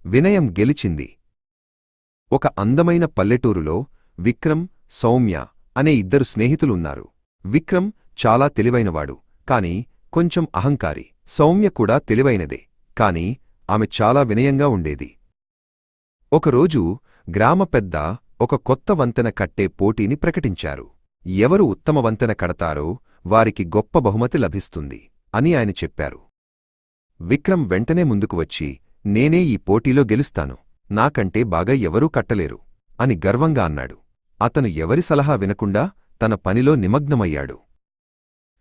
వినయం గెలిచింది. ఒక అందమైన పల్లెటూరులో విక్రమ్, సౌమ్య అనే ఇద్దరు స్నేహితులున్నారు. విక్రమ్ చాలా తెలివైనవాడు, కాని కొంచెం అహంకారి. సౌమ్య కూడా తెలివైనదే, కాని ఆమె చాలా వినయంగా ఉండేది. ఒకరోజు గ్రామ పెద్ద ఒక కొత్త వంతెన కట్టే పోటీని ప్రకటించారు. ఎవరు ఉత్తమ వంతెన కడతారో వారికి గొప్ప బహుమతి లభిస్తుంది అని ఆయన చెప్పారు. విక్రమ్ వెంటనే ముందుకు వచ్చి, నేనే ఈ పోటీలో గెలుస్తాను, నాకంటే బాగా ఎవరూ కట్టలేరు అని గర్వంగా అన్నాడు. అతను ఎవరి సలహా వినకుండా తన పనిలో నిమగ్నమయ్యాడు.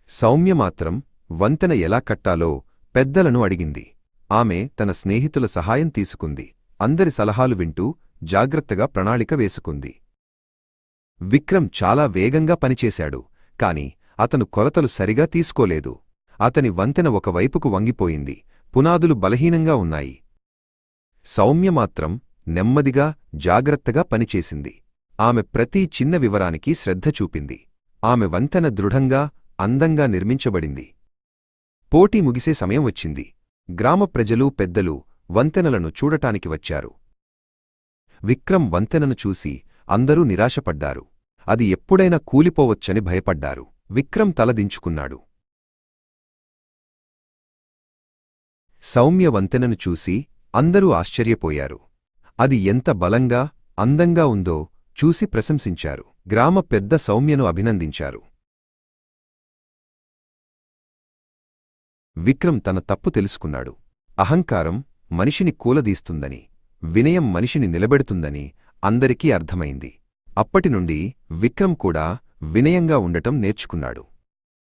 సౌమ్య మాత్రం వంతెన ఎలా కట్టాలో పెద్దలను అడిగింది. ఆమె తన స్నేహితుల సహాయం తీసుకుంది. అందరి సలహాలు వింటూ జాగ్రత్తగా ప్రణాళిక వేసుకుంది. విక్రమ్ చాలా వేగంగా పనిచేశాడు, కాని అతను కొలతలు సరిగా తీసుకోలేదు. అతని వంతెన ఒకవైపుకు వంగిపోయింది, పునాదులు బలహీనంగా ఉన్నాయి. సౌమ్య మాత్రం నెమ్మదిగా జాగ్రత్తగా పనిచేసింది. ఆమె ప్రతి చిన్న వివరానికి శ్రద్ధ చూపింది. ఆమె వంతెన దృఢంగా, అందంగా నిర్మించబడింది. పోటీ ముగిసే సమయం వచ్చింది. గ్రామ ప్రజలు, పెద్దలు వంతెనలను చూడటానికి వచ్చారు. విక్రమ్ వంతెనను చూసి అందరూ నిరాశపడ్డారు. అది ఎప్పుడైనా కూలిపోవచ్చని భయపడ్డారు. విక్రమ్ తలదించుకున్నాడు. సౌమ్య వంతెనను చూసి అందరూ ఆశ్చర్యపోయారు. అది ఎంత బలంగా, అందంగా ఉందో చూసి ప్రశంసించారు. గ్రామ పెద్ద సౌమ్యను అభినందించారు. విక్రమ్ తన తప్పు తెలుసుకున్నాడు. అహంకారం మనిషిని కూలదీస్తుందని, వినయం మనిషిని నిలబెడుతుందని అందరికీ అర్థమైంది. అప్పటినుండి విక్రమ్ కూడా వినయంగా ఉండటం నేర్చుకున్నాడు.